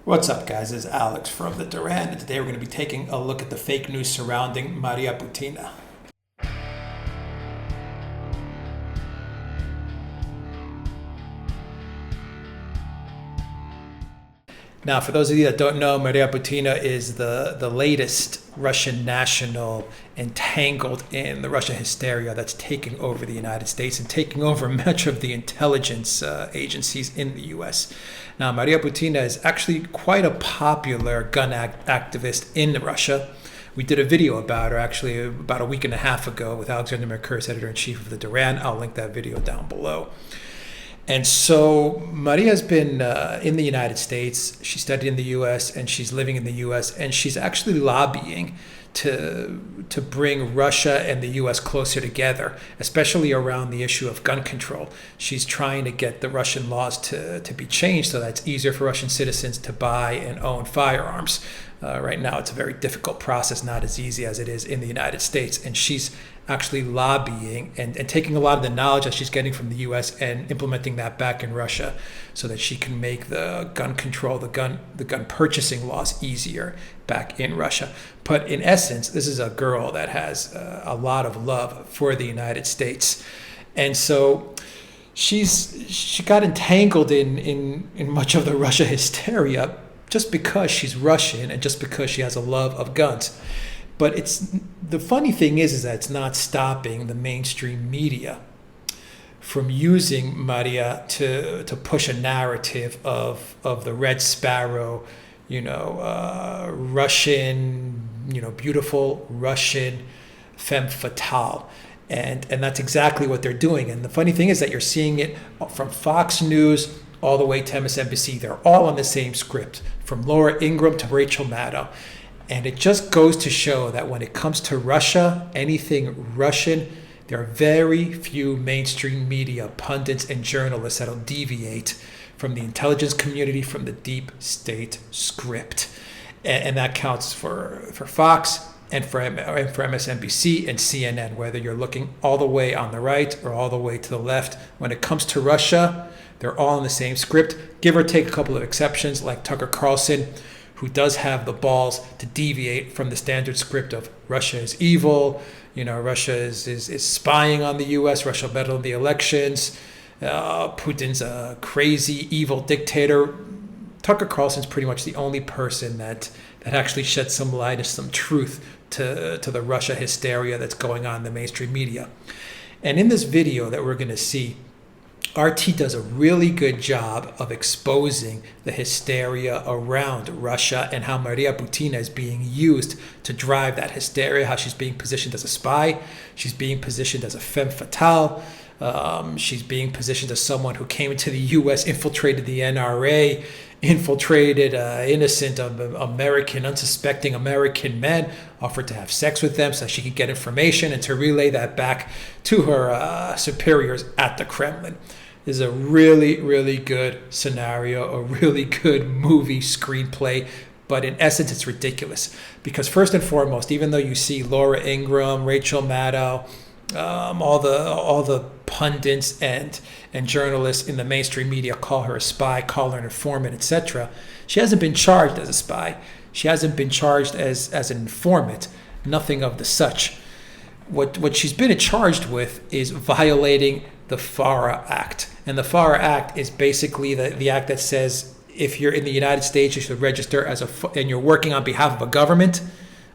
What's up, guys? This is Alex from the Duran, and today we're going to be taking a look at the fake news surrounding Maria Butina. Now, for those of you that don't know, Maria Butina is the latest Russian national entangled in the Russia hysteria that's taking over the United States and taking over much of the intelligence agencies in the U.S. Now, Maria Butina is actually quite a popular gun activist in Russia. We did a video about her actually about a week and a half ago with Alexander Mercouris, editor-in-chief of the Duran. I'll link that video down below. And so Maria's been in the United States. She studied in the U.S. and she's living in the U.S. and she's actually lobbying to bring Russia and the U.S. closer together, especially around the issue of gun control. She's trying to get the Russian laws to be changed so that it's easier for Russian citizens to buy and own firearms. Right now, it's a very difficult process, not as easy as it is in the United States. And she's actually lobbying and taking a lot of the knowledge that she's getting from the U.S. and implementing that back in Russia so that she can make the gun control, the gun purchasing laws easier back in Russia. But in essence, this is a girl that has a lot of love for the United States. And so she got entangled in much of the Russia hysteria just because she's Russian and just because she has a love of guns. But the funny thing is that it's not stopping the mainstream media from using Maria to push a narrative of the Red Sparrow, Russian, beautiful Russian femme fatale. And that's exactly what they're doing. And the funny thing is that you're seeing it from Fox News all the way to MSNBC. They're all on the same script, from Laura Ingraham to Rachel Maddow. And it just goes to show that when it comes to Russia, anything Russian, there are very few mainstream media pundits and journalists that'll deviate from the intelligence community, from the deep state script. And that counts for Fox and for MSNBC and CNN, whether you're looking all the way on the right or all the way to the left. When it comes to Russia, they're all in the same script, give or take a couple of exceptions like Tucker Carlson, who does have the balls to deviate from the standard script of Russia is evil, Russia is spying on the U.S., Russia meddled in the elections, Putin's a crazy, evil dictator. Tucker Carlson's pretty much the only person that actually sheds some light and some truth to the Russia hysteria that's going on in the mainstream media. And in this video that we're going to see, RT does a really good job of exposing the hysteria around Russia and how Maria Butina is being used to drive that hysteria, how she's being positioned as a spy, she's being positioned as a femme fatale, she's being positioned as someone who came into the U.S., infiltrated the NRA, infiltrated innocent American, unsuspecting American men, offered to have sex with them so she could get information and to relay that back to her superiors at the Kremlin. This is a really, really good scenario, a really good movie screenplay, but in essence, it's ridiculous. Because first and foremost, even though you see Laura Ingraham, Rachel Maddow, all the pundits and journalists in the mainstream media call her a spy, call her an informant, etc., she hasn't been charged as a spy. She hasn't been charged as an informant. Nothing of the such. What she's been charged with is violating the FARA Act. And the FARA Act is basically the act that says if you're in the United States, you should register and you're working on behalf of a government,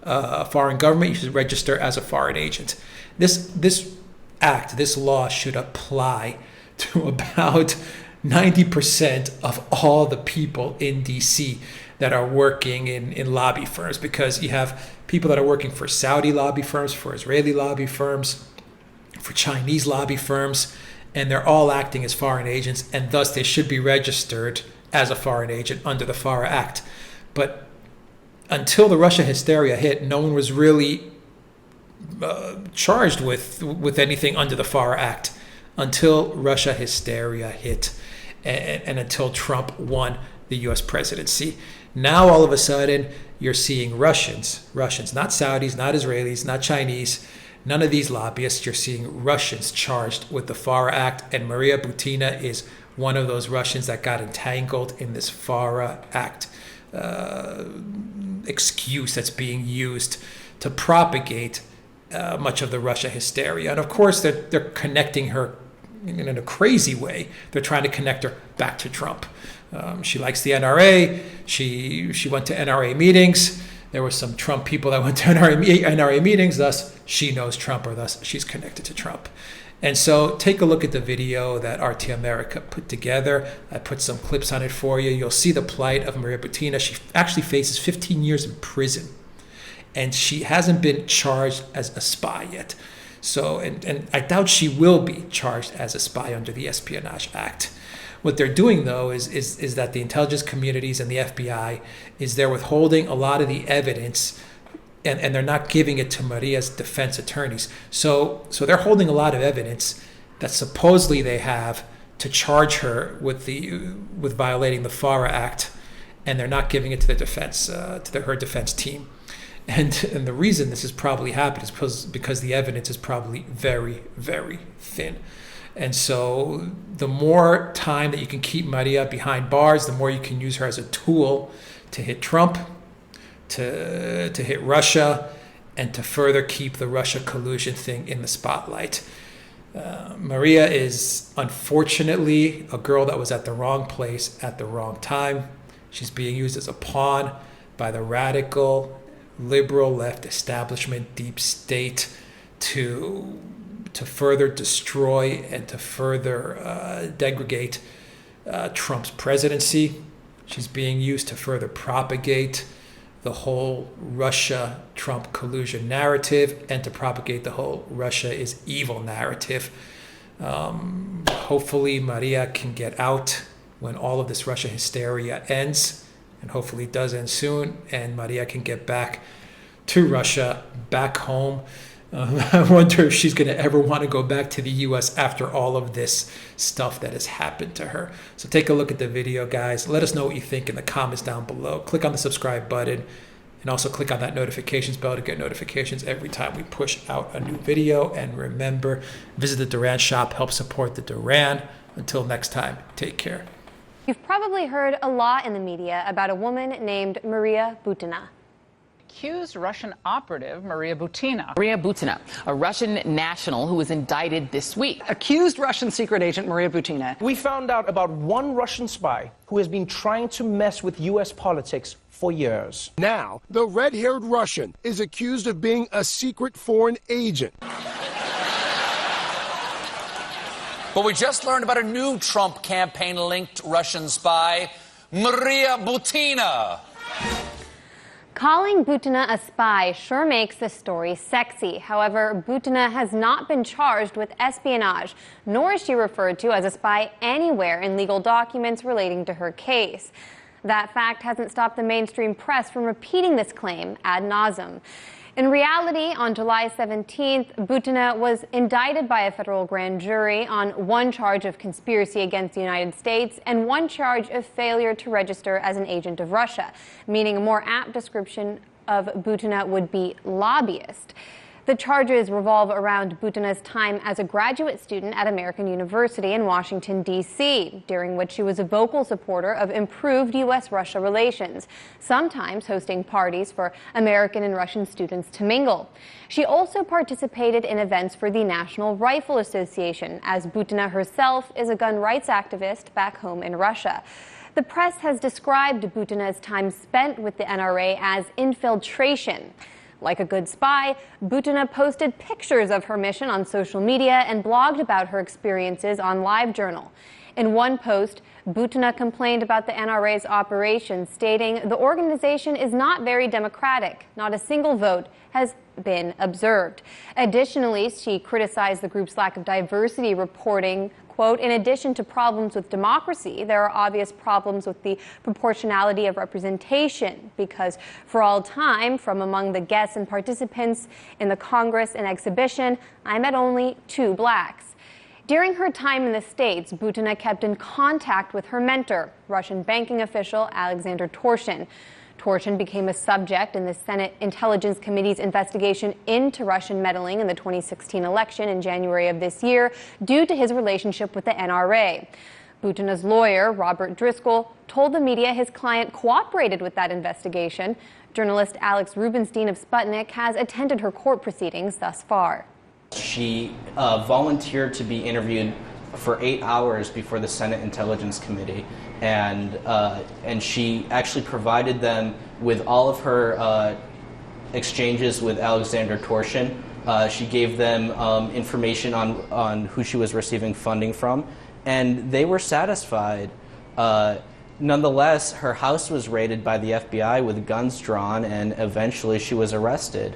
a foreign government, you should register as a foreign agent. This act, this law should apply to about 90% of all the people in DC that are working in lobby firms, because you have people that are working for Saudi lobby firms, for Israeli lobby firms, for Chinese lobby firms, and they're all acting as foreign agents, and thus they should be registered as a foreign agent under the FARA Act. But until the Russia hysteria hit, no one was really charged with anything under the FARA Act until Russia hysteria hit and until Trump won the U.S. presidency. Now, all of a sudden, you're seeing Russians, not Saudis, not Israelis, not Chinese, none of these lobbyists. You're seeing Russians charged with the FARA Act, and Maria Butina is one of those Russians that got entangled in this FARA Act. excuse that's being used to propagate much of the Russia hysteria. And of course, they're connecting her in a crazy way. They're trying to connect her back to Trump. She likes the NRA. She went to NRA meetings. There were some Trump people that went to NRA meetings. Thus, she knows Trump, or thus she's connected to Trump. And so take a look at the video that RT America put together. I put some clips on it for you. You'll see the plight of Maria Butina. She actually faces 15 years in prison, and she hasn't been charged as a spy yet. So, and I doubt she will be charged as a spy under the Espionage Act. What they're doing, though, is that the intelligence communities and the FBI is they're withholding a lot of the evidence, and they're not giving it to Maria's defense attorneys. So they're holding a lot of evidence that supposedly they have to charge her with violating the FARA Act, and they're not giving it to the defense her defense team. And the reason this is probably happened is because the evidence is probably very, very thin. And so the more time that you can keep Maria behind bars, the more you can use her as a tool to hit Trump, to hit Russia, and to further keep the Russia collusion thing in the spotlight. Maria is unfortunately a girl that was at the wrong place at the wrong time. She's being used as a pawn by the radical, liberal left establishment, deep state, to further destroy and to further degrade Trump's presidency. She's being used to further propagate the whole Russia-Trump collusion narrative and to propagate the whole Russia is evil narrative. Hopefully Maria can get out when all of this Russia hysteria ends, and hopefully it does end soon, and Maria can get back to Russia, back home. I wonder if she's going to ever want to go back to the U.S. after all of this stuff that has happened to her. So take a look at the video, guys. Let us know what you think in the comments down below. Click on the subscribe button, and also click on that notifications bell to get notifications every time we push out a new video. And remember, visit the Duran shop, help support the Duran. Until next time, take care. You've probably heard a lot in the media about a woman named Maria Butina. Accused Russian operative Maria Butina. Maria Butina, a Russian national who was indicted this week. Accused Russian secret agent Maria Butina. We found out about one Russian spy who has been trying to mess with U.S. politics for years. Now, the red-haired Russian is accused of being a secret foreign agent. But we just learned about a new Trump campaign-linked Russian spy, Maria Butina. Calling Butina a spy sure makes the story sexy. However, Butina has not been charged with espionage, nor is she referred to as a spy anywhere in legal documents relating to her case. That fact hasn't stopped the mainstream press from repeating this claim ad nauseum. In reality, on July 17th, Butina was indicted by a federal grand jury on one charge of conspiracy against the United States and one charge of failure to register as an agent of Russia, meaning a more apt description of Butina would be lobbyist. The charges revolve around Butina's time as a graduate student at American University in Washington, D.C., during which she was a vocal supporter of improved U.S.-Russia relations, sometimes hosting parties for American and Russian students to mingle. She also participated in events for the National Rifle Association, as Butina herself is a gun rights activist back home in Russia. The press has described Butina's time spent with the NRA as infiltration. Like a good spy, Butina posted pictures of her mission on social media and blogged about her experiences on LiveJournal. In one post, Butina complained about the NRA's operations, stating the organization is not very democratic. Not a single vote has been observed. Additionally, she criticized the group's lack of diversity reporting. Quote, in addition to problems with democracy, there are obvious problems with the proportionality of representation because for all time, from among the guests and participants in the Congress and exhibition, I met only 2 blacks. During her time in the States, Butina kept in contact with her mentor, Russian banking official Alexander Torshin. Torshin became a subject in the Senate Intelligence Committee's investigation into Russian meddling in the 2016 election in January of this year due to his relationship with the NRA. Butina's lawyer, Robert Driscoll, told the media his client cooperated with that investigation. Journalist Alex Rubinstein of Sputnik has attended her court proceedings thus far. She volunteered to be interviewed for 8 hours before the Senate Intelligence Committee, and she actually provided them with all of her exchanges with Alexander Torshin. She gave them information on who she was receiving funding from, and they were satisfied. Nonetheless, her house was raided by the FBI with guns drawn, and eventually she was arrested.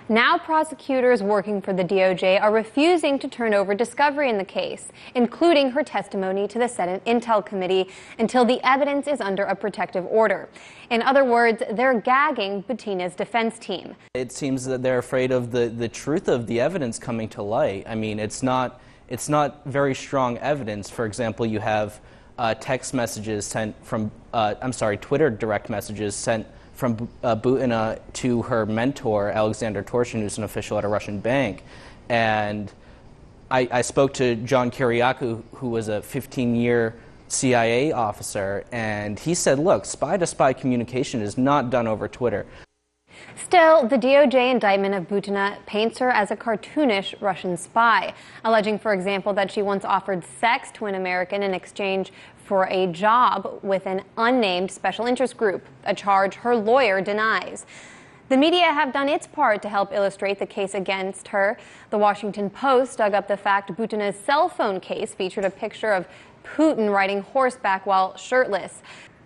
Now prosecutors working for the DOJ are refusing to turn over discovery in the case, including her testimony to the Senate Intel Committee, until the evidence is under a protective order. In other words, they're gagging Butina's defense team. It seems that they're afraid of the truth of the evidence coming to light. I mean, it's not very strong evidence. For example, you have text messages sent from, Twitter direct messages sent from Butina to her mentor, Alexander Torshin, who's an official at a Russian bank. And I spoke to John Kiriakou, who was a 15-year CIA officer, and he said, look, spy-to-spy communication is not done over Twitter. Still, the DOJ indictment of Butina paints her as a cartoonish Russian spy, alleging, for example, that she once offered sex to an American in exchange for a job with an unnamed special interest group, a charge her lawyer denies. The media have done its part to help illustrate the case against her. The Washington Post dug up the fact Butina's cell phone case featured a picture of Putin riding horseback while shirtless.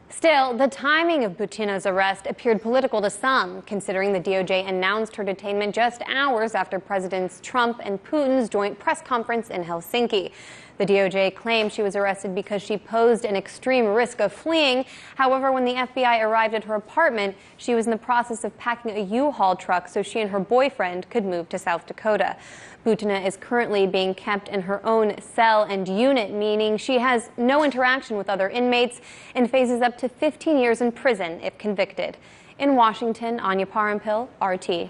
Still, the timing of Butina's arrest appeared political to some, considering the DOJ announced her detainment just hours after Presidents Trump and Putin's joint press conference in Helsinki. The DOJ claimed she was arrested because she posed an extreme risk of fleeing. However, when the FBI arrived at her apartment, she was in the process of packing a U-Haul truck so she and her boyfriend could move to South Dakota. Butina is currently being kept in her own cell and unit, meaning she has no interaction with other inmates and faces up to 15 years in prison if convicted. In Washington, Anya Parampil, RT.